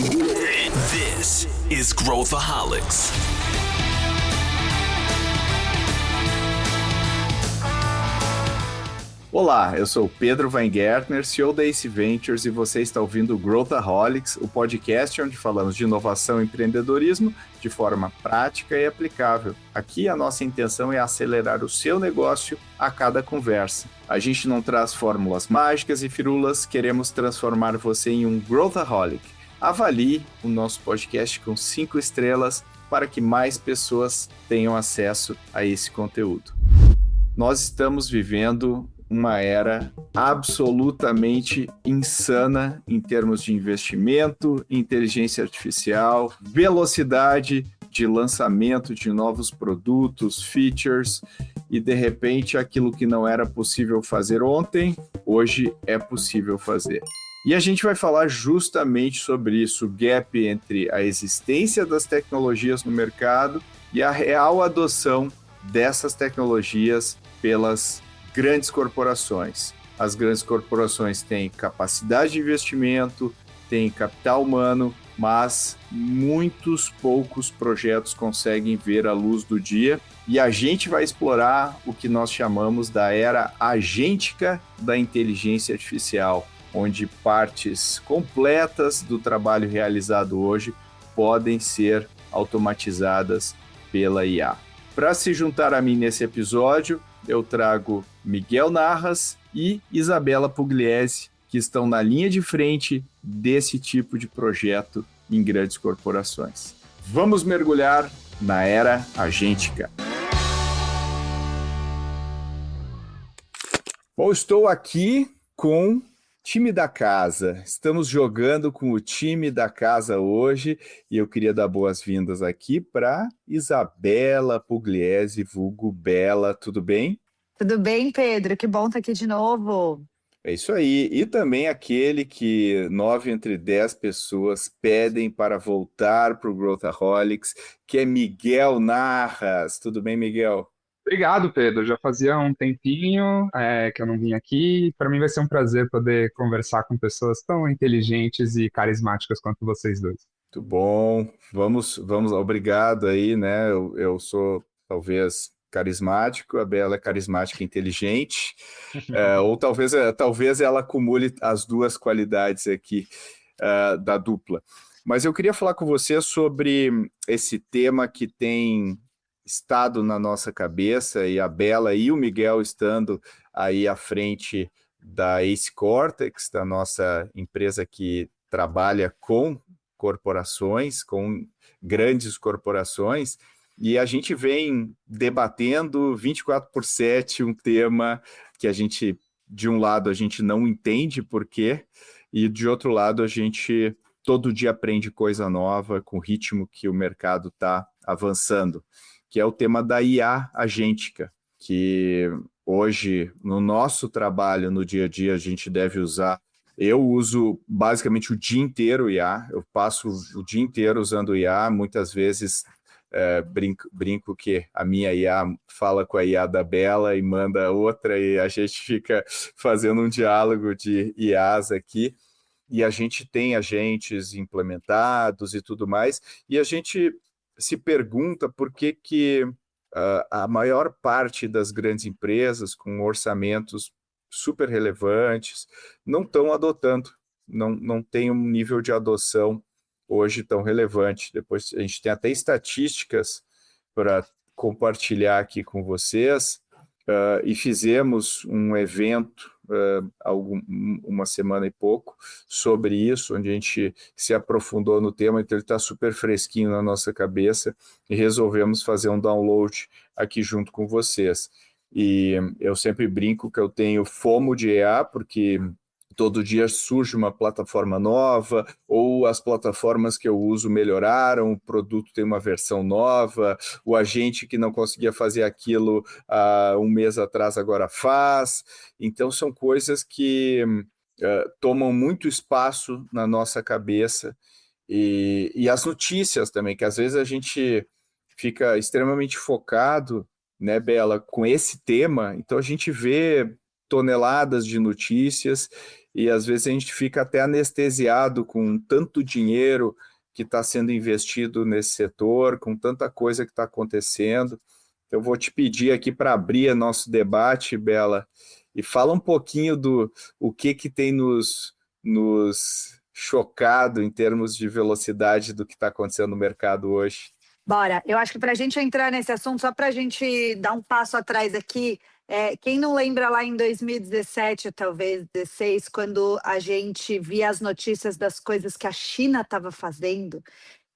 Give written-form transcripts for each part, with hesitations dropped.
This is Growthaholics. Olá, eu sou o Pedro Weingärtner, CEO da Ace Ventures, e você está ouvindo o Growthaholics, o podcast onde falamos de inovação e empreendedorismo de forma prática e aplicável. Aqui a nossa intenção é acelerar o seu negócio a cada conversa. A gente não traz fórmulas mágicas e firulas, queremos transformar você em um Growthaholic. Avalie o nosso podcast com 5 estrelas para que mais pessoas tenham acesso a esse conteúdo. Nós estamos vivendo uma era absolutamente insana em termos de investimento, inteligência artificial, velocidade de lançamento de novos produtos, features, e de repente aquilo que não era possível fazer ontem, hoje é possível fazer. E a gente vai falar justamente sobre isso, o gap entre a existência das tecnologias no mercado e a real adoção dessas tecnologias pelas grandes corporações. As grandes corporações têm capacidade de investimento, têm capital humano, mas muitos poucos projetos conseguem ver a luz do dia, e a gente vai explorar o que nós chamamos da era agêntica da inteligência artificial, onde partes completas do trabalho realizado hoje podem ser automatizadas pela IA. Para se juntar a mim nesse episódio, eu trago Miguel Narras e Isabela Pugliese, que estão na linha de frente desse tipo de projeto em grandes corporações. Vamos mergulhar na era agêntica. Bom, estou aqui com o time da casa. Estamos jogando com o time da casa hoje e eu queria dar boas-vindas aqui para Isabela Pugliese, vulgo Bela. Tudo bem? Tudo bem, Pedro? Que bom estar aqui de novo. É isso aí. E também aquele que 9 entre 10 pessoas pedem para voltar para o Growthaholics, que é Miguel Narras. Tudo bem, Miguel? Obrigado, Pedro. Já fazia um tempinho que eu não vim aqui. Para mim vai ser um prazer poder conversar com pessoas tão inteligentes e carismáticas quanto vocês dois. Muito bom. Vamos, obrigado aí, né? Eu sou talvez carismático, a Bela é carismática e inteligente, ou talvez ela acumule as duas qualidades aqui da dupla. Mas eu queria falar com você sobre esse tema que tem estado na nossa cabeça, e a Bela e o Miguel estando aí à frente da Ace Cortex, da nossa empresa que trabalha com corporações, com grandes corporações, e a gente vem debatendo 24/7 um tema que a gente, de um lado, a gente não entende por quê, e de outro lado, a gente todo dia aprende coisa nova com o ritmo que o mercado está avançando, que é o tema da IA agêntica, que hoje, no nosso trabalho, no dia a dia, a gente deve usar. Eu uso basicamente o dia inteiro IA, eu passo o dia inteiro usando IA, muitas vezes brinco que a minha IA fala com a IA da Bela e manda outra, e a gente fica fazendo um diálogo de IAs aqui, e a gente tem agentes implementados e tudo mais, e a gente se pergunta por que a maior parte das grandes empresas com orçamentos super relevantes não estão adotando, não tem um nível de adoção hoje tão relevante. Depois a gente tem até estatísticas para compartilhar aqui com vocês, e fizemos um evento uma semana e pouco sobre isso, onde a gente se aprofundou no tema, então ele está super fresquinho na nossa cabeça e resolvemos fazer um download aqui junto com vocês. E eu sempre brinco que eu tenho FOMO de EA, porque todo dia surge uma plataforma nova, ou as plataformas que eu uso melhoraram, o produto tem uma versão nova, o agente que não conseguia fazer aquilo há um mês atrás agora faz. Então são coisas que tomam muito espaço na nossa cabeça, e as notícias também, que às vezes a gente fica extremamente focado, né, Bela, com esse tema, então a gente vê toneladas de notícias e às vezes a gente fica até anestesiado com tanto dinheiro que está sendo investido nesse setor, com tanta coisa que está acontecendo. Eu vou te pedir aqui para abrir nosso debate, Bela, e fala um pouquinho do o que tem nos chocado em termos de velocidade do que está acontecendo no mercado hoje. Bora, eu acho que para a gente entrar nesse assunto, só para a gente dar um passo atrás aqui, quem não lembra lá em 2017, talvez 2016, quando a gente via as notícias das coisas que a China estava fazendo,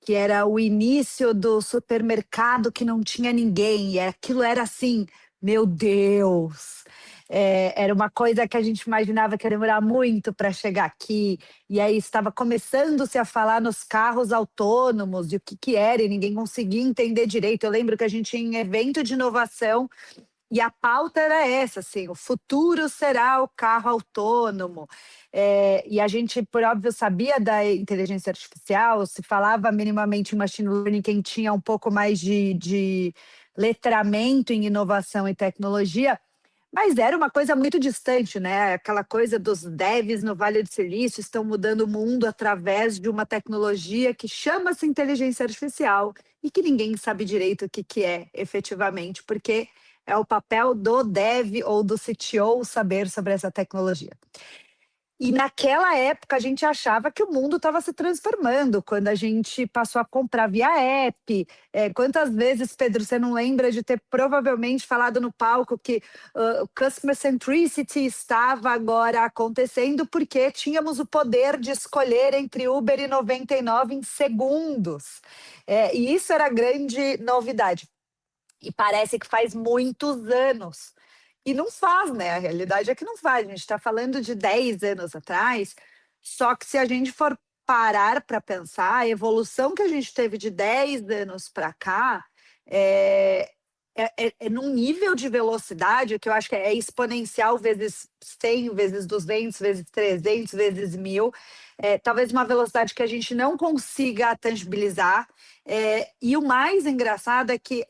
que era o início do supermercado que não tinha ninguém, e aquilo era assim, meu Deus! Era uma coisa que a gente imaginava que ia demorar muito para chegar aqui, e aí estava começando-se a falar nos carros autônomos, de o que era, e ninguém conseguia entender direito. Eu lembro que a gente ia em evento de inovação, e a pauta era essa, assim, o futuro será o carro autônomo. E a gente, por óbvio, sabia da inteligência artificial, se falava minimamente em machine learning, quem tinha um pouco mais de letramento em inovação e tecnologia, mas era uma coisa muito distante, né? Aquela coisa dos devs no Vale do Silício estão mudando o mundo através de uma tecnologia que chama-se inteligência artificial e que ninguém sabe direito o que é efetivamente, porque é o papel do dev ou do CTO saber sobre essa tecnologia. E naquela época a gente achava que o mundo estava se transformando, quando a gente passou a comprar via app. Quantas vezes, Pedro, você não lembra de ter provavelmente falado no palco que o Customer Centricity estava agora acontecendo porque tínhamos o poder de escolher entre Uber e 99 em segundos. E isso era a grande novidade. E parece que faz muitos anos. E não faz, né? A realidade é que não faz. A gente está falando de 10 anos atrás, só que se a gente for parar para pensar, a evolução que a gente teve de 10 anos para cá é num nível de velocidade que eu acho que é exponencial vezes 100, vezes 200, vezes 300, vezes 1000. Talvez uma velocidade que a gente não consiga tangibilizar. E o mais engraçado é que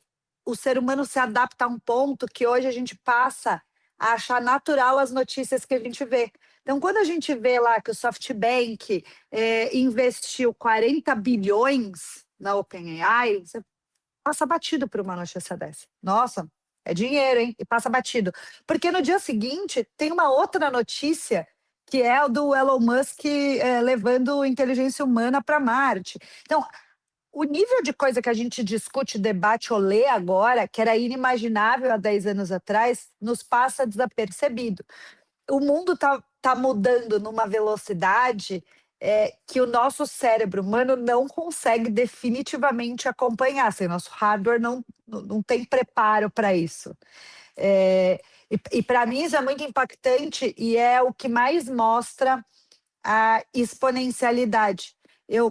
o ser humano se adapta a um ponto que hoje a gente passa a achar natural as notícias que a gente vê. Então, quando a gente vê lá que o SoftBank investiu 40 bilhões na OpenAI, você passa batido por uma notícia dessa. Nossa, é dinheiro, hein? E passa batido. Porque no dia seguinte tem uma outra notícia que é o do Elon Musk levando inteligência humana para Marte. Então, o nível de coisa que a gente discute, debate ou lê agora, que era inimaginável há 10 anos atrás, nos passa desapercebido. O mundo tá mudando numa velocidade que o nosso cérebro humano não consegue definitivamente acompanhar. Assim, nosso hardware não tem preparo para isso. E para mim isso é muito impactante e é o que mais mostra a exponencialidade.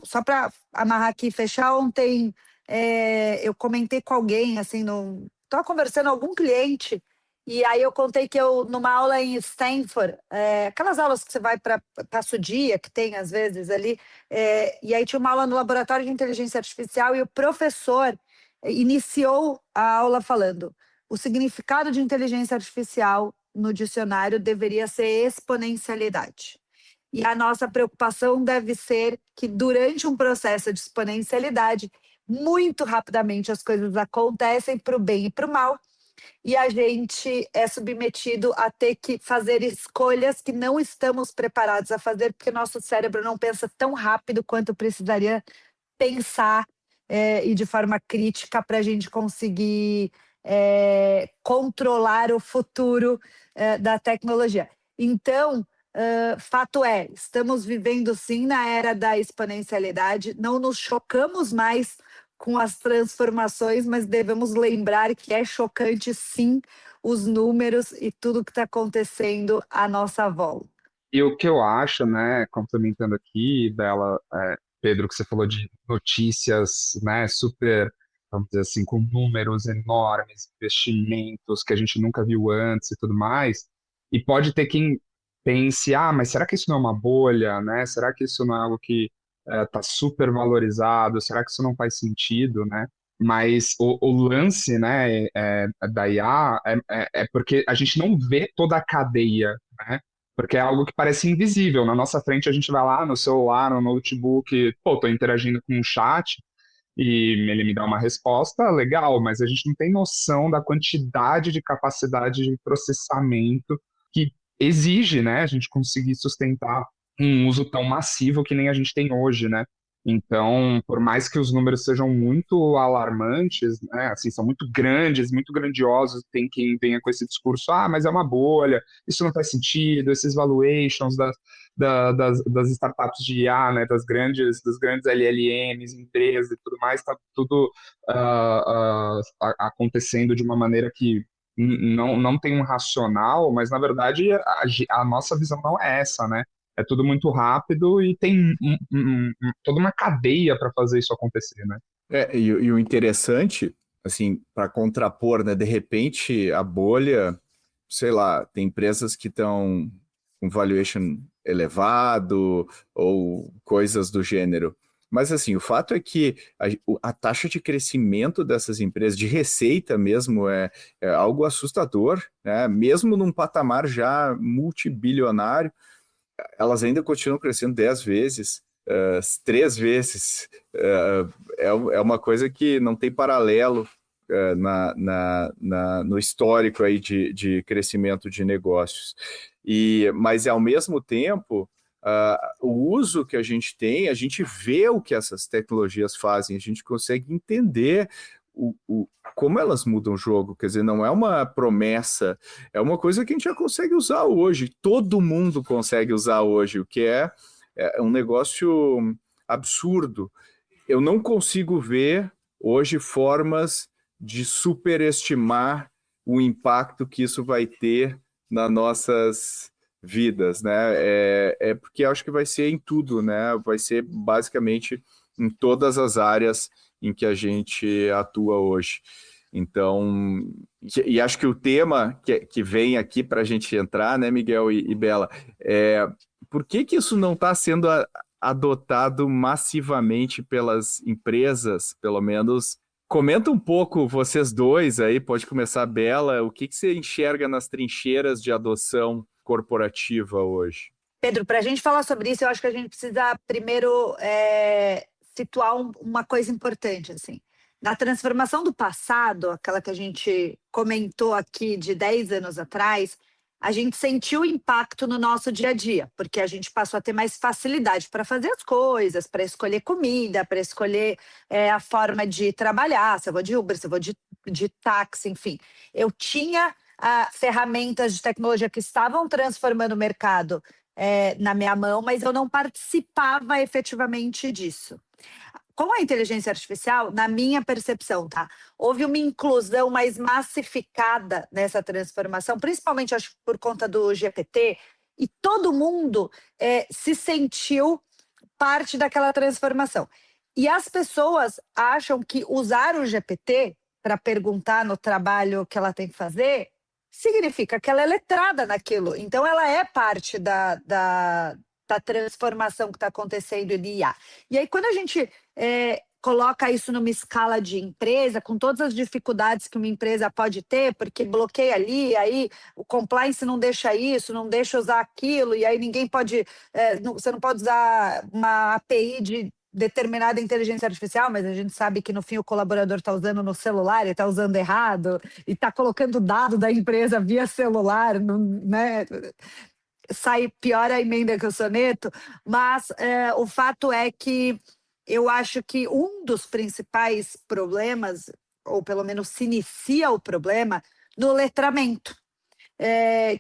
Só para amarrar aqui e fechar, ontem eu comentei com alguém, assim, estava conversando com algum cliente, e aí eu contei que numa aula em Stanford, aquelas aulas que você vai para o dia, que tem às vezes ali, e aí tinha uma aula no laboratório de inteligência artificial, e o professor iniciou a aula falando: o significado de inteligência artificial no dicionário deveria ser exponencialidade. E a nossa preocupação deve ser que, durante um processo de exponencialidade, muito rapidamente as coisas acontecem para o bem e para o mal, e a gente é submetido a ter que fazer escolhas que não estamos preparados a fazer, porque nosso cérebro não pensa tão rápido quanto precisaria pensar e de forma crítica para a gente conseguir controlar o futuro da tecnologia. Então, fato estamos vivendo sim na era da exponencialidade, não nos chocamos mais com as transformações, mas devemos lembrar que é chocante sim os números e tudo que está acontecendo à nossa volta. E o que eu acho, né, complementando aqui, Bela, Pedro, que você falou de notícias, né, super, vamos dizer assim, com números enormes, investimentos que a gente nunca viu antes e tudo mais, e pode ter quem pense, mas será que isso não é uma bolha, né? Será que isso não é algo que está super valorizado? Será que isso não faz sentido, né? Mas o lance, né, da IA é porque a gente não vê toda a cadeia, né? Porque é algo que parece invisível. Na nossa frente, a gente vai lá no celular, no notebook, pô, tô interagindo com um chat e ele me dá uma resposta, legal, mas a gente não tem noção da quantidade de capacidade de processamento que exige, né, a gente conseguir sustentar um uso tão massivo que nem a gente tem hoje, né? Então, por mais que os números sejam muito alarmantes, né, assim, são muito grandes, muito grandiosos, tem quem venha com esse discurso, mas é uma bolha, isso não faz sentido, esses valuations das startups de IA, né, dos grandes LLMs, empresas e tudo mais, está tudo acontecendo de uma maneira que não tem um racional, mas na verdade a nossa visão não é essa, né? É tudo muito rápido e tem toda uma cadeia para fazer isso acontecer, né? E o interessante, assim, para contrapor, né? De repente, a bolha, sei lá, tem empresas que estão com valuation elevado ou coisas do gênero. Mas, assim, o fato é que a taxa de crescimento dessas empresas, de receita mesmo, é algo assustador, né? Mesmo num patamar já multibilionário, elas ainda continuam crescendo 10 vezes, 3 vezes. É uma coisa que não tem paralelo no histórico aí de crescimento de negócios. Mas, ao mesmo tempo, o uso que a gente tem, a gente vê o que essas tecnologias fazem, a gente consegue entender como elas mudam o jogo, quer dizer, não é uma promessa, é uma coisa que a gente já consegue usar hoje, todo mundo consegue usar hoje, o que é um negócio absurdo. Eu não consigo ver hoje formas de superestimar o impacto que isso vai ter nas nossas vidas, né? Porque acho que vai ser em tudo, né? Vai ser basicamente em todas as áreas em que a gente atua hoje. Então, e acho que o tema que vem aqui para a gente entrar, né, Miguel e Bela, por que isso não está sendo adotado massivamente pelas empresas, pelo menos? Comenta um pouco, vocês dois aí, pode começar, Bela, o que você enxerga nas trincheiras de adoção corporativa hoje? Pedro, para a gente falar sobre isso, eu acho que a gente precisa primeiro situar uma coisa importante, assim. Na transformação do passado, aquela que a gente comentou aqui de 10 anos atrás, a gente sentiu o impacto no nosso dia a dia, porque a gente passou a ter mais facilidade para fazer as coisas, para escolher comida, para escolher a forma de trabalhar, se eu vou de Uber, se eu vou de táxi, enfim. Eu tinha ferramentas de tecnologia que estavam transformando o mercado na minha mão, mas eu não participava efetivamente disso. Com a inteligência artificial, na minha percepção, tá? Houve uma inclusão mais massificada nessa transformação, principalmente, acho, por conta do GPT, e todo mundo se sentiu parte daquela transformação. E as pessoas acham que usar o GPT para perguntar no trabalho que ela tem que fazer significa que ela é letrada naquilo. Então, ela é parte da transformação que está acontecendo em IA. E aí, quando a gente coloca isso numa escala de empresa, com todas as dificuldades que uma empresa pode ter, porque bloqueia ali, aí o compliance não deixa isso, não deixa usar aquilo, e aí ninguém pode... você não pode usar uma API de determinada inteligência artificial, mas a gente sabe que no fim o colaborador está usando no celular, ele está usando errado, e está colocando dado da empresa via celular, né? Sai pior a emenda que o soneto, mas o fato é que eu acho que um dos principais problemas, ou pelo menos se inicia o problema, no letramento,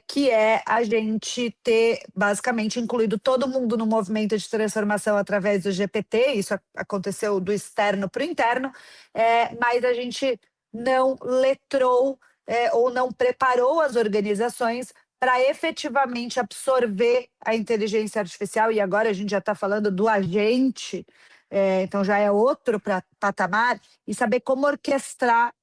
que é a gente ter basicamente incluído todo mundo no movimento de transformação através do GPT, isso aconteceu do externo para o interno, mas a gente não letrou ou não preparou as organizações para efetivamente absorver a inteligência artificial, e agora a gente já está falando do agente, então já é outro patamar, e saber como orquestrar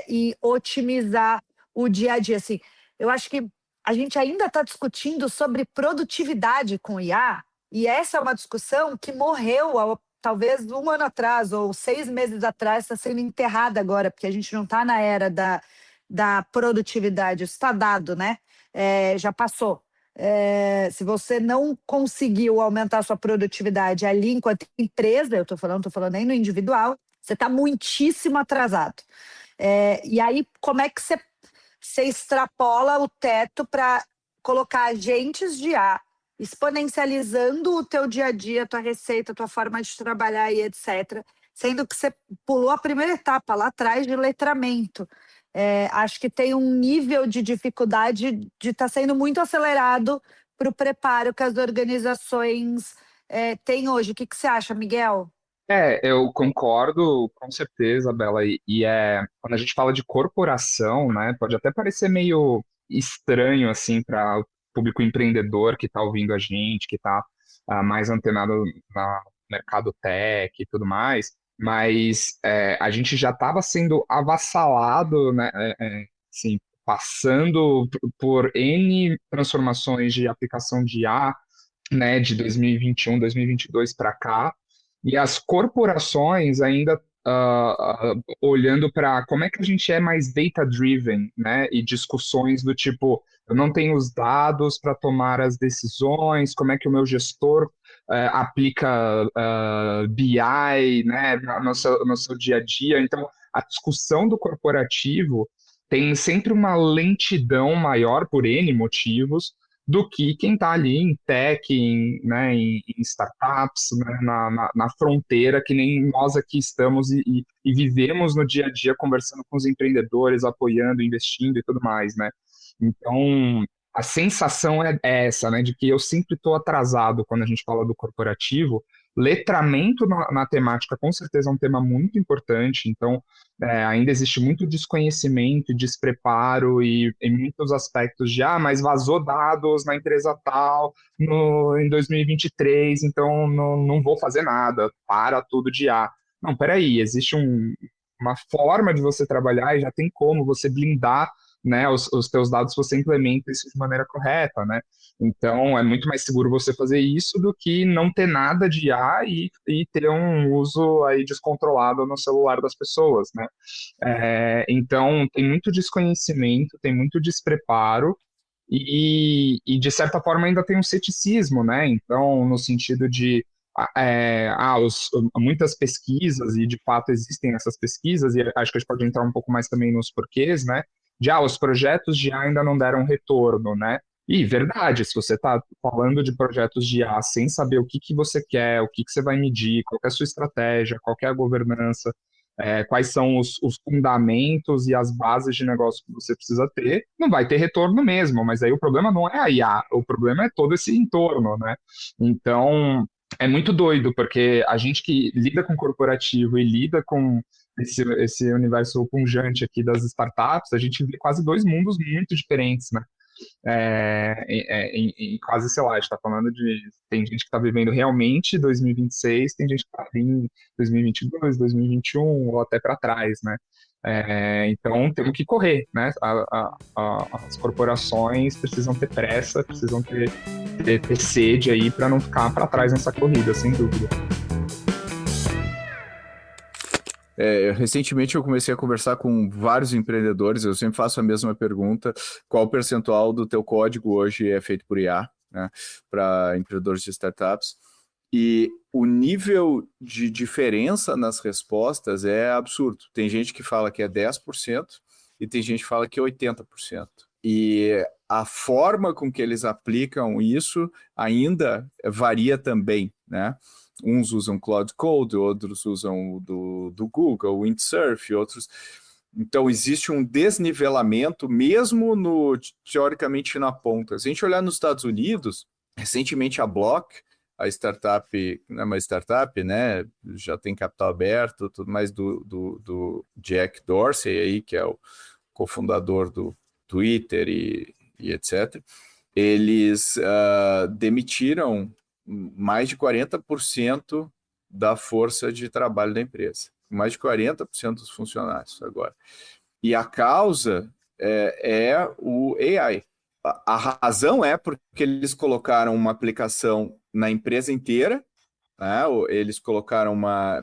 e otimizar o dia a dia. Assim, eu acho que a gente ainda está discutindo sobre produtividade com IA, e essa é uma discussão que morreu talvez 1 ano atrás, ou 6 meses atrás, está sendo enterrada agora, porque a gente não está na era da produtividade, isso está dado, né? Já passou. se você não conseguiu aumentar a sua produtividade ali enquanto empresa, eu estou falando nem no individual, você está muitíssimo atrasado. E aí, como é que você extrapola o teto para colocar agentes de IA, exponencializando o teu dia a dia, a tua receita, a tua forma de trabalhar e etc., sendo que você pulou a primeira etapa lá atrás de letramento. Acho que tem um nível de dificuldade de estar sendo muito acelerado para o preparo que as organizações têm hoje. O que você acha, Miguel? Eu concordo com certeza, Bela, quando a gente fala de corporação, né, pode até parecer meio estranho, assim, para o público empreendedor que está ouvindo a gente, que está mais antenado no mercado tech e tudo mais, mas a gente já estava sendo avassalado, né, assim, passando por N transformações de aplicação de IA, né, de 2021, 2022 para cá, e as corporações ainda olhando para como é que a gente é mais data-driven, né, e discussões do tipo, eu não tenho os dados para tomar as decisões, como é que o meu gestor aplica BI, né, no seu dia a dia. Então, a discussão do corporativo tem sempre uma lentidão maior por N motivos, do que quem está ali em tech, em startups, né, na fronteira, que nem nós aqui estamos e vivemos no dia a dia conversando com os empreendedores, apoiando, investindo e tudo mais, né? Então, a sensação é essa, né, de que eu sempre estou atrasado quando a gente fala do corporativo. Letramento na temática, com certeza, é um tema muito importante, então ainda existe muito desconhecimento, despreparo e em muitos aspectos de, mas vazou dados na empresa tal em 2023, então não vou fazer nada, para tudo de IA. Não, peraí, existe uma forma de você trabalhar e já tem como você blindar, né, os teus dados se você implementa isso de maneira correta, né? Então, é muito mais seguro você fazer isso do que não ter nada de IA e ter um uso aí descontrolado no celular das pessoas, né? Então, tem muito desconhecimento, tem muito despreparo de certa forma, ainda tem um ceticismo, né? Então, no sentido de muitas pesquisas, e de fato existem essas pesquisas, e acho que a gente pode entrar um pouco mais também nos porquês, né? Os projetos de IA ainda não deram retorno, né? E verdade, se você está falando de projetos de IA sem saber o que você quer, o que você vai medir, qual que é a sua estratégia, qual que é a governança, quais são os fundamentos e as bases de negócio que você precisa ter, não vai ter retorno mesmo, mas aí o problema não é a IA, o problema é todo esse entorno, né? Então, é muito doido, porque a gente que lida com corporativo e lida com esse universo pungente aqui das startups, a gente vê quase dois mundos muito diferentes, né? Em quase, sei lá, a gente está falando de... Tem gente que está vivendo realmente 2026, tem gente que está em 2022, 2021 ou até para trás, né? Então, temos que correr, né? As corporações precisam ter pressa, precisam ter sede aí para não ficar para trás nessa corrida, sem dúvida. Recentemente eu comecei a conversar com vários empreendedores, eu sempre faço a mesma pergunta: qual percentual do teu código hoje é feito por IA, né, para empreendedores de startups? E o nível de diferença nas respostas é absurdo. Tem gente que fala que é 10% e tem gente que fala que é 80%. E a forma com que eles aplicam isso ainda varia também, né? Uns usam Cloud Code, outros usam do Google, Windsurf, outros... Então, existe um desnivelamento mesmo teoricamente na ponta. Se a gente olhar nos Estados Unidos, recentemente a Block, a startup, não é uma startup, né? Já tem capital aberto, tudo mais do Jack Dorsey aí, que é o cofundador do Twitter e etc. Eles demitiram mais de 40% da força de trabalho da empresa, mais de 40% dos funcionários agora. E a causa é o AI. A razão é porque eles colocaram uma aplicação na empresa inteira né? Eles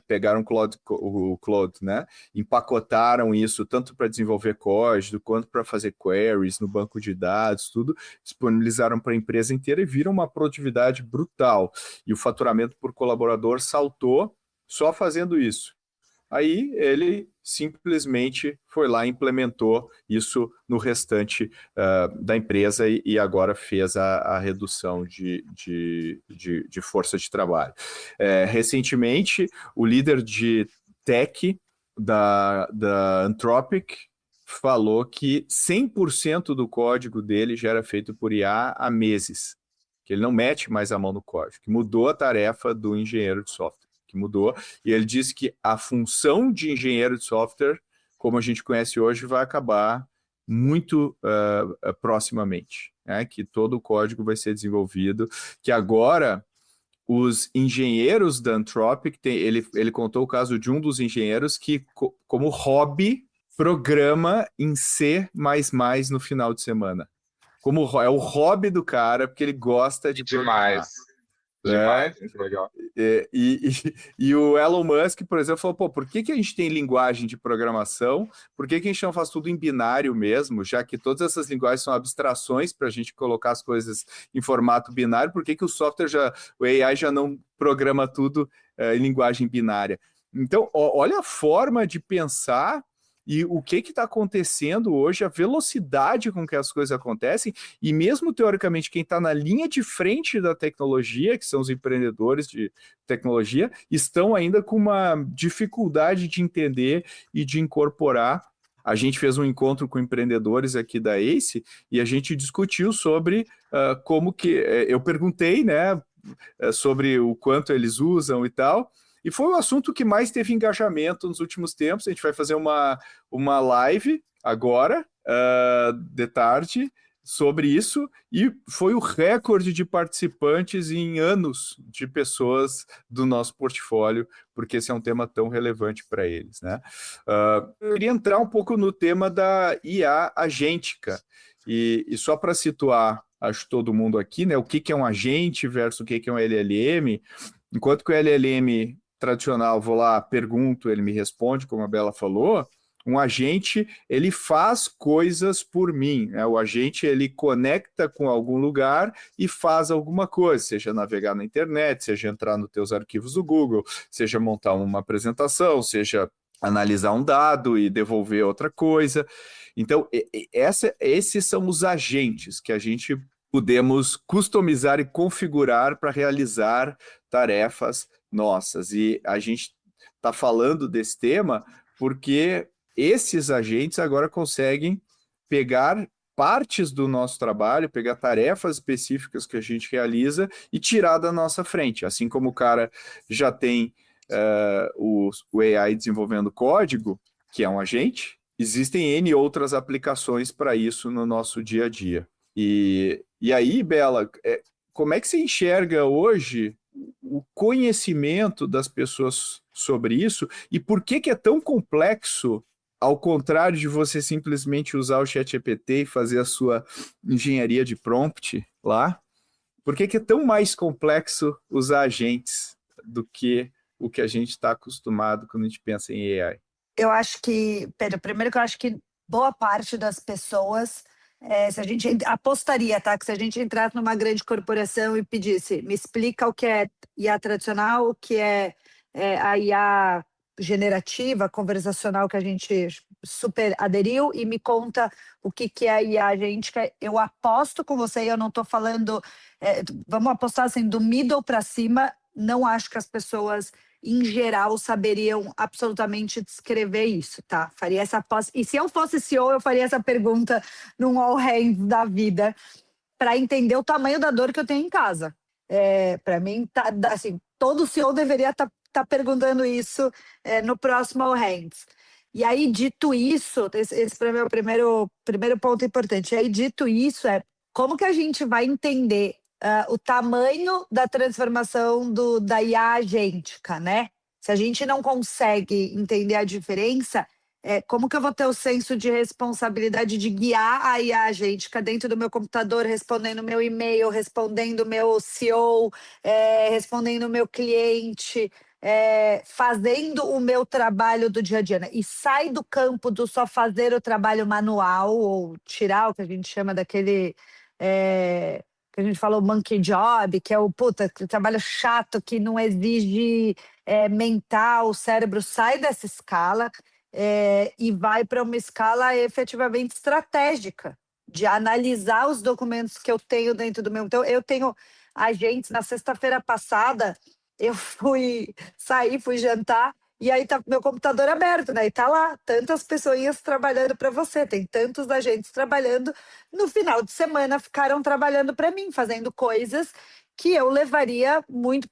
pegaram o Claude, né? Empacotaram isso tanto para desenvolver código quanto para fazer queries no banco de dados, tudo, disponibilizaram para a empresa inteira e viram uma produtividade brutal. E o faturamento por colaborador saltou só fazendo isso. Aí ele simplesmente foi lá e implementou isso no restante da empresa e agora fez a redução de força de trabalho. Recentemente, o líder de tech da Anthropic falou que 100% do código dele já era feito por IA há meses, que ele não mete mais a mão no código, que mudou a tarefa do engenheiro de software. Que mudou, e ele disse que a função de engenheiro de software, como a gente conhece hoje, vai acabar muito proximamente, né? Que todo o código vai ser desenvolvido, que agora os engenheiros da Anthropic, ele contou o caso de um dos engenheiros que, como hobby, programa em C++ no final de semana. É o hobby do cara, porque ele gosta de programar. Demais, legal. E o Elon Musk, por exemplo, falou, por que a gente tem linguagem de programação? Por que a gente não faz tudo em binário mesmo, já que todas essas linguagens são abstrações para a gente colocar as coisas em formato binário? Por que o software o AI já não programa tudo em linguagem binária? Então, olha a forma de pensar e o que está acontecendo hoje, a velocidade com que as coisas acontecem, e mesmo teoricamente quem está na linha de frente da tecnologia, que são os empreendedores de tecnologia, estão ainda com uma dificuldade de entender e de incorporar. A gente fez um encontro com empreendedores aqui da ACE e a gente discutiu sobre como que... eu perguntei, né, sobre o quanto eles usam e tal, e foi o assunto que mais teve engajamento nos últimos tempos. A gente vai fazer uma live agora, de tarde, sobre isso, e foi o recorde de participantes em anos de pessoas do nosso portfólio, porque esse é um tema tão relevante para eles, né? Eu queria entrar um pouco no tema da IA agêntica, e só para situar, acho todo mundo aqui, né? O que é um agente versus o que é um LLM, enquanto que o LLM tradicional, vou lá, pergunto, ele me responde, como a Bela falou, um agente, ele faz coisas por mim, né? O agente, ele conecta com algum lugar e faz alguma coisa, seja navegar na internet, seja entrar nos teus arquivos do Google, seja montar uma apresentação, seja analisar um dado e devolver outra coisa. Então, esses são os agentes que a gente podemos customizar e configurar para realizar tarefas nossas. E a gente está falando desse tema porque esses agentes agora conseguem pegar partes do nosso trabalho, pegar tarefas específicas que a gente realiza e tirar da nossa frente. Assim como o cara já tem o AI desenvolvendo código, que é um agente, existem N outras aplicações para isso no nosso dia a dia. E aí, Bela, como é que você enxerga hoje o conhecimento das pessoas sobre isso e por que é tão complexo, ao contrário de você simplesmente usar o ChatGPT e fazer a sua engenharia de prompt lá, por que é tão mais complexo usar agentes do que o que a gente está acostumado quando a gente pensa em AI? Eu acho que, Pedro, primeiro que eu acho que boa parte das pessoas, se a gente apostaria, tá? Que se a gente entrasse numa grande corporação e pedisse, me explica o que é IA tradicional, o que é a IA generativa, conversacional, que a gente super aderiu, e me conta o que é a IA agêntica, eu aposto com você, e eu não estou falando, vamos apostar assim, do middle para cima, não acho que as pessoas em geral saberiam absolutamente descrever isso, tá? Faria essa aposta. E se eu fosse CEO, eu faria essa pergunta num all hands da vida para entender o tamanho da dor que eu tenho em casa. Para mim, tá, assim, todo CEO deveria estar perguntando isso no próximo all hands. E aí, dito isso, esse para mim é o primeiro ponto importante. E aí, dito isso, como que a gente vai entender o tamanho da transformação da IA agêntica, né? Se a gente não consegue entender a diferença, como que eu vou ter o senso de responsabilidade de guiar a IA agêntica dentro do meu computador, respondendo meu e-mail, respondendo meu CEO, respondendo meu cliente, fazendo o meu trabalho do dia a dia, né? E sai do campo do só fazer o trabalho manual, ou tirar o que a gente chama daquele... que a gente falou monkey job, que é o trabalho chato que não exige mental, o cérebro sai dessa escala e vai para uma escala efetivamente estratégica, de analisar os documentos que eu tenho dentro do meu... Então, eu tenho agentes, na sexta-feira passada, eu fui jantar, e aí tá meu computador aberto, né? E tá lá, tantas pessoinhas trabalhando para você, tem tantos agentes trabalhando. No final de semana ficaram trabalhando para mim, fazendo coisas que eu levaria muito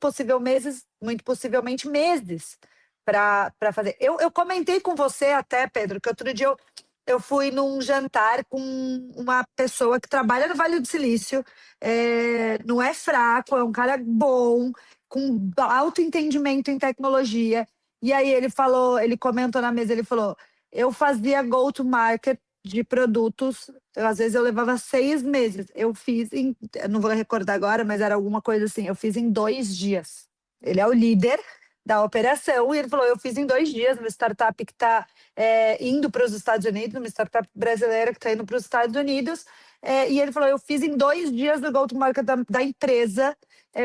possivelmente meses para fazer. Eu comentei com você até, Pedro, que outro dia eu fui num jantar com uma pessoa que trabalha no Vale do Silício, não é fraco, é um cara bom, com alto entendimento em tecnologia. E aí ele comentou na mesa, ele falou, eu fazia go-to-market de produtos, às vezes eu levava 6 meses. Eu não vou recordar agora, mas era alguma coisa assim, eu fiz em 2 dias. Ele é o líder da operação, e ele falou, eu fiz em 2 dias, uma startup que está indo para os Estados Unidos, uma startup brasileira que está indo para os Estados Unidos, e ele falou, eu fiz em 2 dias do go-to-market da empresa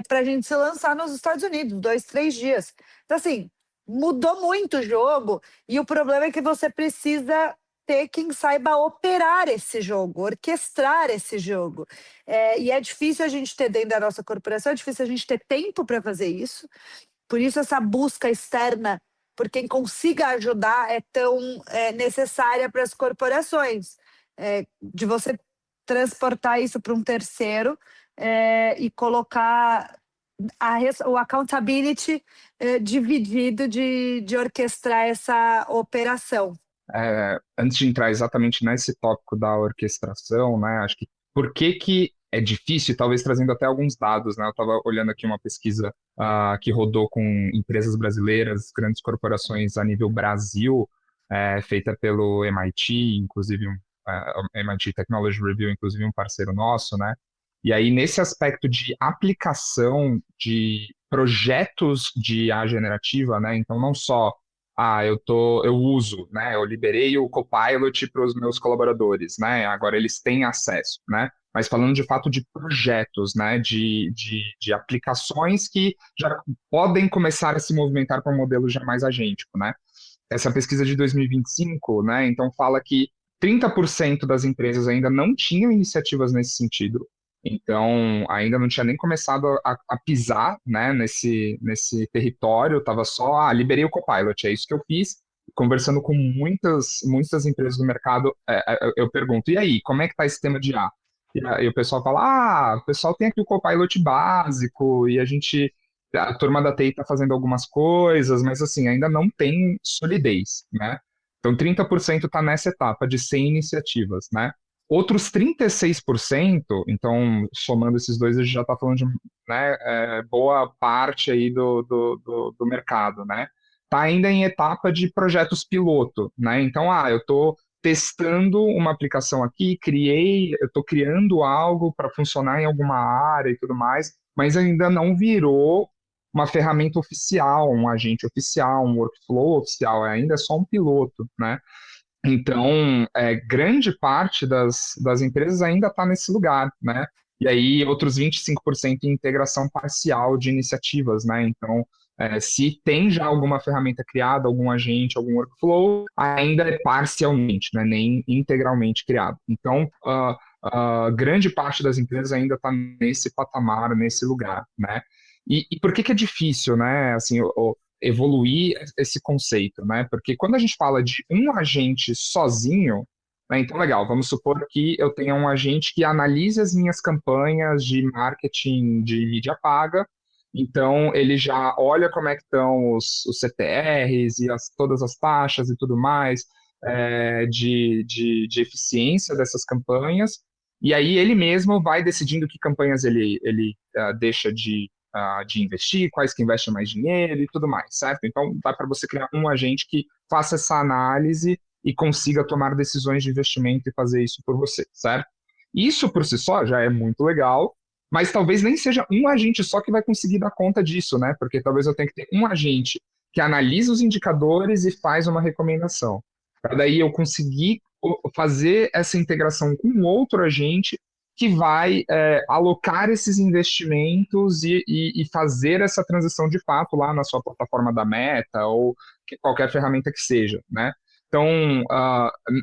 para a gente se lançar nos Estados Unidos, 2, 3 dias. Então, assim, mudou muito o jogo, e o problema é que você precisa ter quem saiba operar esse jogo, orquestrar esse jogo. E é difícil a gente ter dentro da nossa corporação, é difícil a gente ter tempo para fazer isso, por isso essa busca externa por quem consiga ajudar é tão necessária para as corporações, de você transportar isso para um terceiro e colocar o accountability dividido de orquestrar essa operação. Antes de entrar exatamente nesse tópico da orquestração, né, acho que por que é difícil, talvez trazendo até alguns dados, né, eu estava olhando aqui uma pesquisa que rodou com empresas brasileiras, grandes corporações a nível Brasil, feita pelo MIT, inclusive MIT Technology Review, inclusive um parceiro nosso, né, e aí nesse aspecto de aplicação de projetos de IA generativa, né, então não só eu uso, né? Eu liberei o Copilot para os meus colaboradores, né? Agora eles têm acesso, né? Mas falando de fato de projetos, né? De aplicações que já podem começar a se movimentar para um modelo já mais agêntico, né? Essa pesquisa de 2025, né? Então fala que 30% das empresas ainda não tinham iniciativas nesse sentido. Então, ainda não tinha nem começado a pisar, né, nesse território, estava só, liberei o Copilot, é isso que eu fiz. Conversando com muitas empresas do mercado, eu pergunto, e aí, como é que está esse tema de IA? E o pessoal fala, o pessoal tem aqui o Copilot básico, e a turma da TI está fazendo algumas coisas, mas assim, ainda não tem solidez, né? Então, 30% está nessa etapa de 100 iniciativas, né? Outros 36%, então, somando esses dois, a gente já está falando de, né, boa parte aí do mercado, né? Está ainda em etapa de projetos piloto, né? Então, eu estou testando uma aplicação aqui, eu estou criando algo para funcionar em alguma área e tudo mais, mas ainda não virou uma ferramenta oficial, um agente oficial, um workflow oficial, ainda é só um piloto, né? Então, grande parte das empresas ainda está nesse lugar, né? E aí, outros 25% em integração parcial de iniciativas, né? Então, se tem já alguma ferramenta criada, algum agente, algum workflow, ainda é parcialmente, né? Nem integralmente criado. Então, grande parte das empresas ainda está nesse patamar, nesse lugar, né? E por que é difícil, né? Assim, evoluir esse conceito, né? Porque quando a gente fala de um agente sozinho, né, então legal, vamos supor que eu tenha um agente que analise as minhas campanhas de marketing de mídia paga, então ele já olha como é que estão os CTRs e todas as taxas e tudo mais de eficiência dessas campanhas, e aí ele mesmo vai decidindo que campanhas ele deixa de investir, quais que investem mais dinheiro e tudo mais, certo? Então, dá para você criar um agente que faça essa análise e consiga tomar decisões de investimento e fazer isso por você, certo? Isso por si só já é muito legal, mas talvez nem seja um agente só que vai conseguir dar conta disso, né? Porque talvez eu tenha que ter um agente que analisa os indicadores e faz uma recomendação. Para daí eu conseguir fazer essa integração com outro agente que vai alocar esses investimentos e fazer essa transição de fato lá na sua plataforma da Meta ou qualquer ferramenta que seja, né? Então,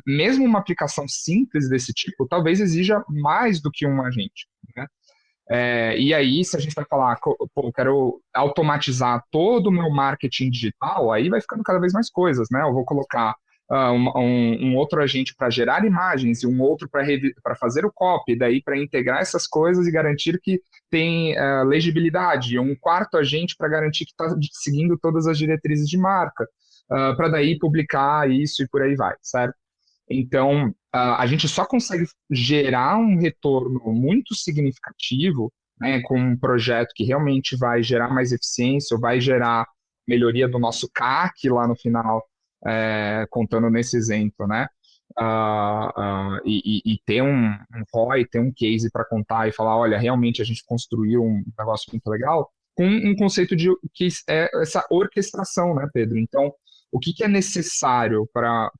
mesmo uma aplicação simples desse tipo, talvez exija mais do que um agente, né? E aí, se a gente vai falar, pô, eu quero automatizar todo o meu marketing digital, aí vai ficando cada vez mais coisas, né? Eu vou colocar um outro agente para gerar imagens e um outro para fazer o copy, daí para integrar essas coisas e garantir que tem legibilidade, e um quarto agente para garantir que está seguindo todas as diretrizes de marca, para daí publicar isso e por aí vai, certo? Então, a gente só consegue gerar um retorno muito significativo, né, com um projeto que realmente vai gerar mais eficiência, ou vai gerar melhoria do nosso CAC lá no final, contando nesse exemplo, né? E ter um ROI, ter um case para contar e falar, olha, realmente a gente construiu um negócio muito legal, com um conceito de que é essa orquestração, né, Pedro? Então, o que é necessário para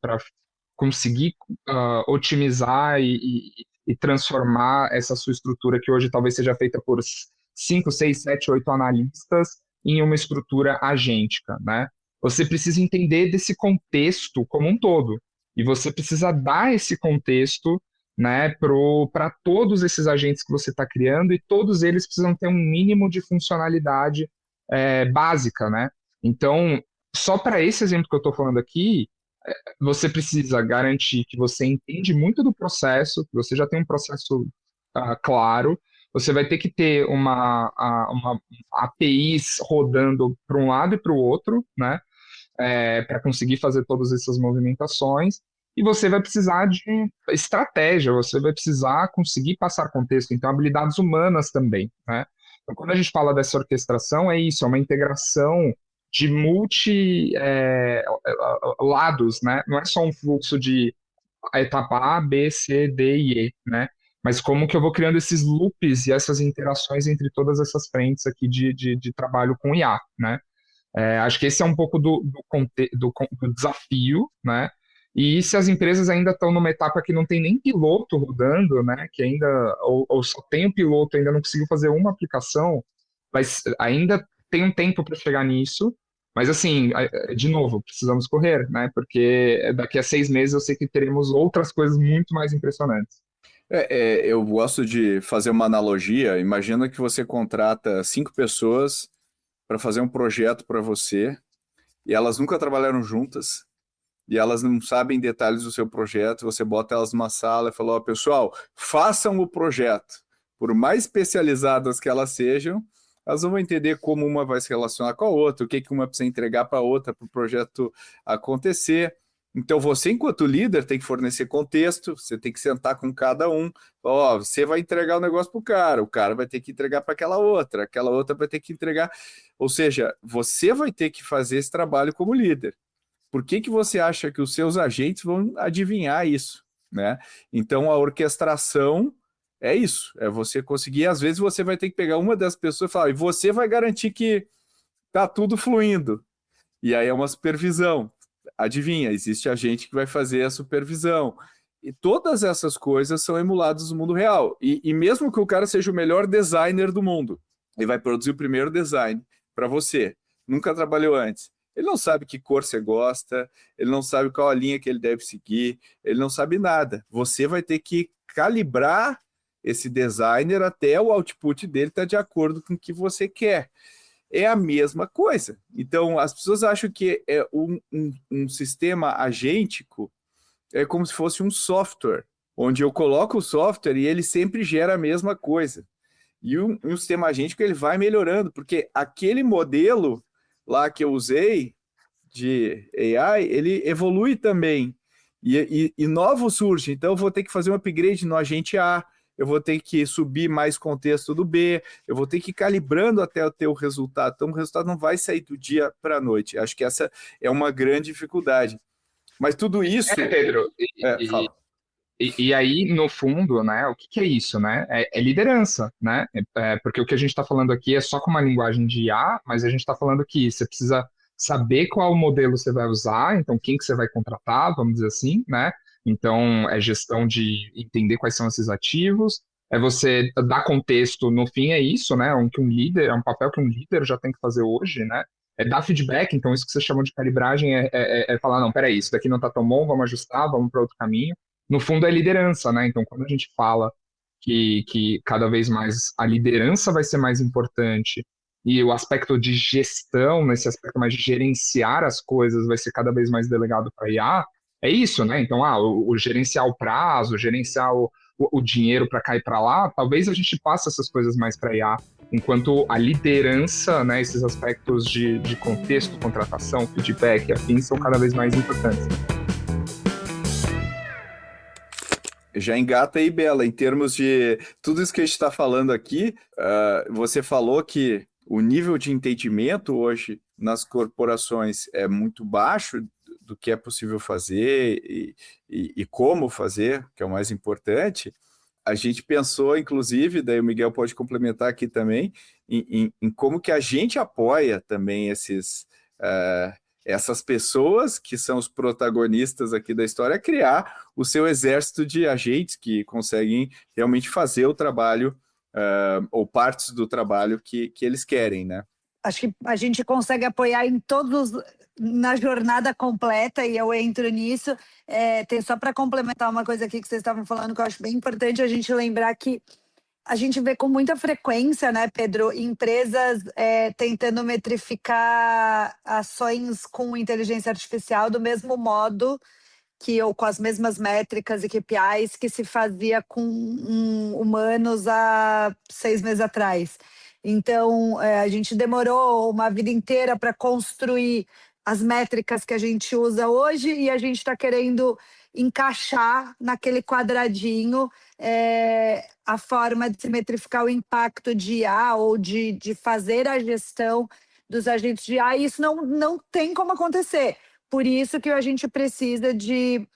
conseguir otimizar e transformar essa sua estrutura, que hoje talvez seja feita por 5, 6, 7, 8 analistas, em uma estrutura agêntica, né? Você precisa entender desse contexto como um todo, e você precisa dar esse contexto, né, para todos esses agentes que você está criando, e todos eles precisam ter um mínimo de funcionalidade básica, né? Então, só para esse exemplo que eu estou falando aqui, você precisa garantir que você entende muito do processo, que você já tem um processo claro, você vai ter que ter uma APIs rodando para um lado e para o outro, né? Para conseguir fazer todas essas movimentações, e você vai precisar de estratégia, você vai precisar conseguir passar contexto, então habilidades humanas também, né? Então, quando a gente fala dessa orquestração, é isso, é uma integração de lados, né? Não é só um fluxo de etapa A, B, C, D e E, né? Mas como que eu vou criando esses loops e essas interações entre todas essas frentes aqui de trabalho com IA, né? Acho que esse é um pouco do desafio, né? E se as empresas ainda estão numa etapa que não tem nem piloto rodando, né? Que ainda, ou só tem o piloto, ainda não conseguiu fazer uma aplicação, mas ainda tem um tempo para chegar nisso. Mas assim, de novo, precisamos correr, né? Porque daqui a 6 meses eu sei que teremos outras coisas muito mais impressionantes. Eu gosto de fazer uma analogia. Imagina que você contrata 5 pessoas para fazer um projeto para você, e elas nunca trabalharam juntas, e elas não sabem detalhes do seu projeto. Você bota elas numa sala e fala, ó, pessoal, façam o projeto. Por mais especializadas que elas sejam, elas não vão entender como uma vai se relacionar com a outra, o que uma precisa entregar para a outra para o projeto acontecer. Então você, enquanto líder, tem que fornecer contexto, você tem que sentar com cada um. Ó, você vai entregar o negócio para o cara vai ter que entregar para aquela outra vai ter que entregar. Ou seja, você vai ter que fazer esse trabalho como líder. Por que você acha que os seus agentes vão adivinhar isso, né? Então a orquestração é isso, é você conseguir. Às vezes você vai ter que pegar uma das pessoas e falar, e você vai garantir que tá tudo fluindo. E aí é uma supervisão. Adivinha, existe agente que vai fazer a supervisão. E todas essas coisas são emuladas no mundo real. E mesmo que o cara seja o melhor designer do mundo, ele vai produzir o primeiro design para você. Nunca trabalhou antes. Ele não sabe que cor você gosta, ele não sabe qual a linha que ele deve seguir, ele não sabe nada. Você vai ter que calibrar esse designer até o output dele estar de acordo com o que você quer. É a mesma coisa. Então, as pessoas acham que um sistema agêntico é como se fosse um software, onde eu coloco o software e ele sempre gera a mesma coisa. E um sistema agêntico, ele vai melhorando, porque aquele modelo lá que eu usei de AI, ele evolui também. E novo surge. Então, eu vou ter que fazer um upgrade no agente A, eu vou ter que subir mais contexto do B, eu vou ter que ir calibrando até ter o resultado. Então, o resultado não vai sair do dia para a noite. Acho que essa é uma grande dificuldade. Mas tudo isso. Pedro, Fala. e aí, no fundo, né, o que que é isso, né? É liderança, né? Porque o que a gente está falando aqui é só com uma linguagem de IA, mas a gente está falando que você precisa saber qual modelo você vai usar, então quem que você vai contratar, vamos dizer assim, né? Então, é gestão de entender quais são esses ativos, é você dar contexto, no fim é isso, né? É um papel que um líder já tem que fazer hoje, né? É dar feedback, então isso que você chama de calibragem é falar, não, peraí, isso daqui não tá tão bom, vamos ajustar, vamos para outro caminho. No fundo é liderança, né? Então, quando a gente fala que cada vez mais a liderança vai ser mais importante e o aspecto de gestão, nesse aspecto mais de gerenciar as coisas, vai ser cada vez mais delegado para IA, é isso, né? Então, o gerenciar o prazo, gerenciar o dinheiro para cá e para lá, talvez a gente passe essas coisas mais para IA, enquanto a liderança, né, esses aspectos de contexto, contratação, feedback, afins, são cada vez mais importantes. Já engata aí, Bela, em termos de tudo isso que a gente está falando aqui, você falou que o nível de entendimento hoje nas corporações é muito baixo do que é possível fazer e como fazer, que é o mais importante. A gente pensou, inclusive, daí o Miguel pode complementar aqui também, em como que a gente apoia também essas pessoas que são os protagonistas aqui da história, criar o seu exército de agentes que conseguem realmente fazer o trabalho, ou partes do trabalho que eles querem, né? Acho que a gente consegue apoiar na jornada completa, e eu entro nisso. Tem só para complementar uma coisa aqui que vocês estavam falando, que eu acho bem importante a gente lembrar que a gente vê com muita frequência, né, Pedro, empresas tentando metrificar ações com inteligência artificial do mesmo modo ou com as mesmas métricas e KPIs que se fazia com humanos há 6 meses atrás. Então, a gente demorou uma vida inteira para construir as métricas que a gente usa hoje, e a gente está querendo encaixar naquele quadradinho a forma de se metrificar o impacto de IA ou de fazer a gestão dos agentes de IA, e isso não tem como acontecer. Por isso que a gente precisa de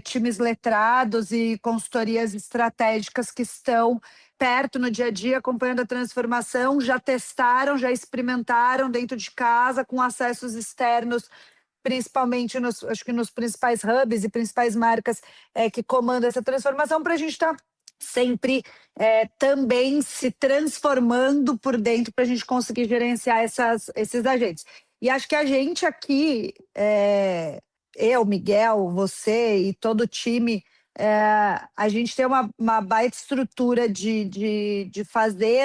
times letrados e consultorias estratégicas que estão perto no dia a dia, acompanhando a transformação, já testaram, já experimentaram dentro de casa, com acessos externos, principalmente acho que nos principais hubs e principais marcas que comandam essa transformação, para a gente estar sempre também se transformando por dentro, para a gente conseguir gerenciar esses agentes. E acho que a gente aqui, eu, Miguel, você e todo o time, a gente tem uma baita estrutura de fazer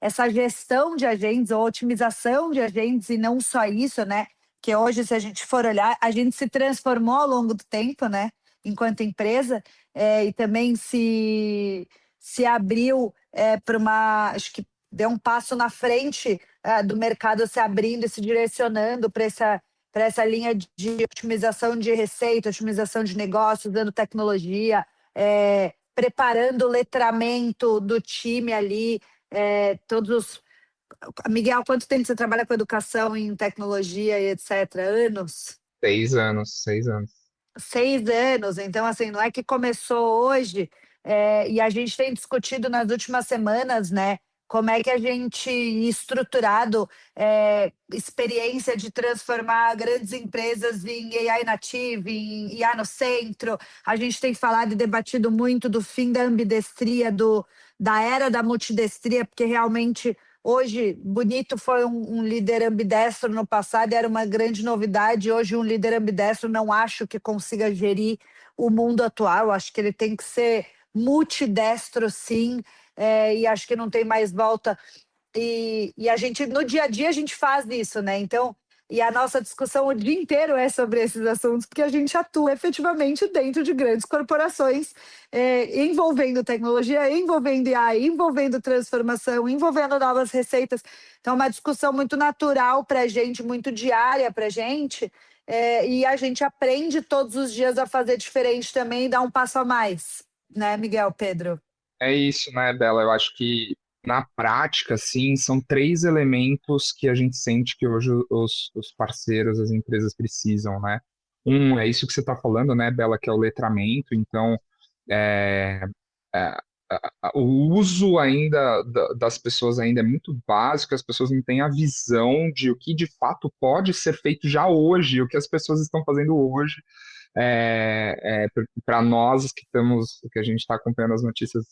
essa gestão de agentes, ou otimização de agentes, e não só isso, né? Que hoje, se a gente for olhar, a gente se transformou ao longo do tempo, né? Enquanto empresa, e também se abriu para acho que deu um passo na frente do mercado se abrindo e se direcionando para essa linha de otimização de receita, otimização de negócios, dando tecnologia, preparando o letramento do time ali, Miguel, quanto tempo você trabalha com educação em tecnologia e etc? Anos? 6 anos, 6 anos. 6 anos, então assim, não é que começou hoje, e a gente tem discutido nas últimas semanas, né, como é que a gente estruturado experiência de transformar grandes empresas em AI native, em IA no centro. A gente tem falado e debatido muito do fim da ambidestria, da era da multidestria, porque realmente hoje, bonito foi um líder ambidestro no passado, era uma grande novidade. Hoje, um líder ambidestro não acho que consiga gerir o mundo atual. Acho que ele tem que ser multidestro, sim, e acho que não tem mais volta. E a gente, no dia a dia, a gente faz isso, né? Então, e a nossa discussão o dia inteiro é sobre esses assuntos, porque a gente atua efetivamente dentro de grandes corporações, envolvendo tecnologia, envolvendo AI, envolvendo transformação, envolvendo novas receitas. Então, é uma discussão muito natural para a gente, muito diária para a gente, e a gente aprende todos os dias a fazer diferente também e dar um passo a mais, né, Miguel, Pedro? É isso, né, Bela? Eu acho que na prática, sim, são 3 elementos que a gente sente que hoje os parceiros, as empresas precisam, né? Um é isso que você está falando, né, Bela, que é o letramento. Então, é, é, o uso ainda das pessoas ainda é muito básico, as pessoas não têm a visão de o que de fato pode ser feito já hoje, o que as pessoas estão fazendo hoje. Para nós que a gente está acompanhando as notícias,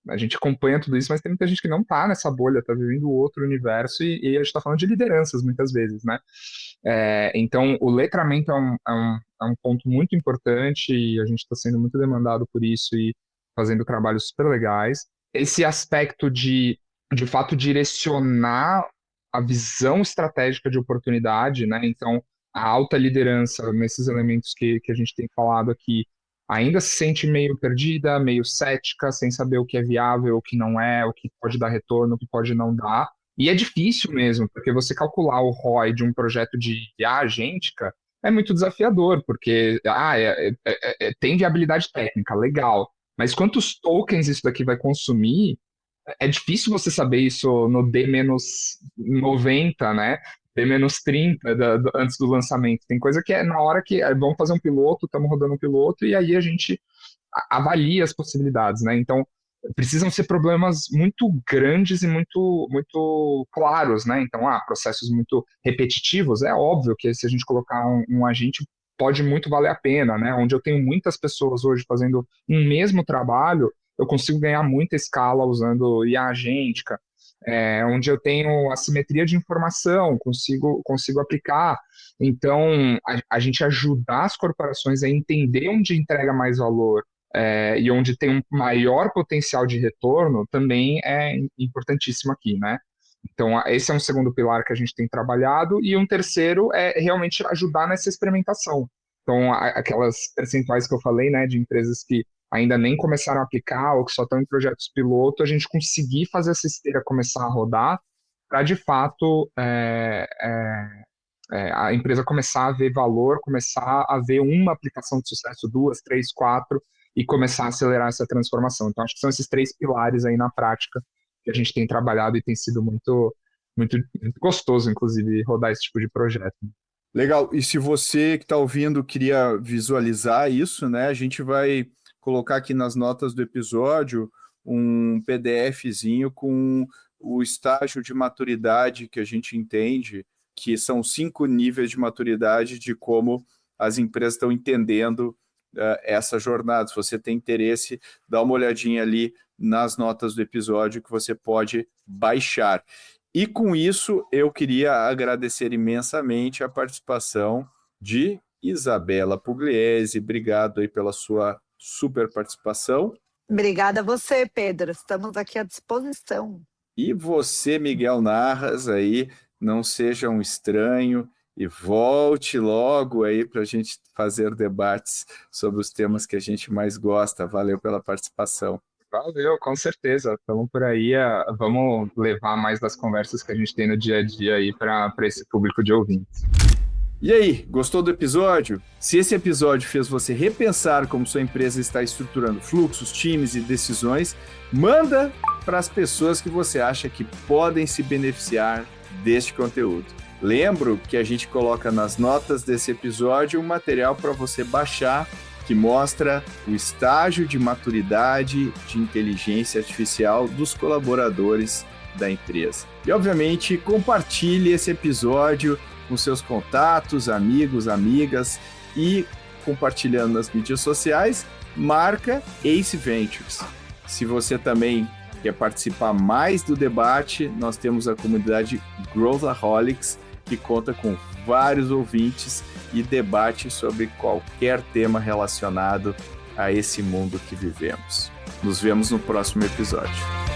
a gente acompanha tudo isso, mas tem muita gente que não está nessa bolha, está vivendo outro universo e a gente está falando de lideranças muitas vezes, né? Então, o letramento é um ponto muito importante e a gente está sendo muito demandado por isso e fazendo trabalhos super legais. Esse aspecto de fato, direcionar a visão estratégica de oportunidade, né? Então, a alta liderança nesses elementos que a gente tem falado aqui ainda se sente meio perdida, meio cética, sem saber o que é viável, o que não é, o que pode dar retorno, o que pode não dar. E é difícil mesmo, porque você calcular o ROI de um projeto de IA agêntica é muito desafiador, porque tem viabilidade técnica, legal, mas quantos tokens isso daqui vai consumir? É difícil você saber isso no D-90, né? D-30 antes do lançamento. Tem coisa que é na hora que vamos fazer um piloto, estamos rodando um piloto, e aí a gente avalia as possibilidades, né? Então, precisam ser problemas muito grandes e muito, muito claros, né? Então, processos muito repetitivos, é óbvio que se a gente colocar um agente pode muito valer a pena, né? Onde eu tenho muitas pessoas hoje fazendo um mesmo trabalho, eu consigo ganhar muita escala usando IA agêntica, onde eu tenho assimetria de informação, consigo aplicar. Então, a gente ajudar as corporações a entender onde entrega mais valor e onde tem um maior potencial de retorno também é importantíssimo aqui, né? Então, esse é um segundo pilar que a gente tem trabalhado, e um terceiro é realmente ajudar nessa experimentação. Então, aquelas percentuais que eu falei, né, de empresas que ainda nem começaram a aplicar ou que só estão em projetos piloto, a gente conseguir fazer essa esteira começar a rodar para, de fato, a empresa começar a ver valor, começar a ver uma aplicação de sucesso, 2, 3, 4, e começar a acelerar essa transformação. Então, acho que são esses 3 pilares aí na prática que a gente tem trabalhado e tem sido muito, muito, muito gostoso, inclusive, rodar esse tipo de projeto. Legal. E se você que está ouvindo queria visualizar isso, né, a gente vai colocar aqui nas notas do episódio um PDFzinho com o estágio de maturidade que a gente entende, que são 5 níveis de maturidade de como as empresas estão entendendo essa jornada. Se você tem interesse, dá uma olhadinha ali nas notas do episódio que você pode baixar. E com isso, eu queria agradecer imensamente a participação de Isabela Pugliese. Obrigado aí pela sua super participação. Obrigada a você, Pedro. Estamos aqui à disposição. E você, Miguel Narras, aí, não seja um estranho e volte logo aí para a gente fazer debates sobre os temas que a gente mais gosta. Valeu pela participação. Valeu, com certeza. Estamos por aí. Vamos levar mais das conversas que a gente tem no dia a dia aí para esse público de ouvintes. E aí, gostou do episódio? Se esse episódio fez você repensar como sua empresa está estruturando fluxos, times e decisões, manda para as pessoas que você acha que podem se beneficiar deste conteúdo. Lembro que a gente coloca nas notas desse episódio um material para você baixar que mostra o estágio de maturidade de inteligência artificial dos colaboradores da empresa. E, obviamente, compartilhe esse episódio com seus contatos, amigos, amigas, e compartilhando nas mídias sociais, marca Ace Ventures. Se você também quer participar mais do debate, nós temos a comunidade Growthaholics, que conta com vários ouvintes e debate sobre qualquer tema relacionado a esse mundo que vivemos. Nos vemos no próximo episódio.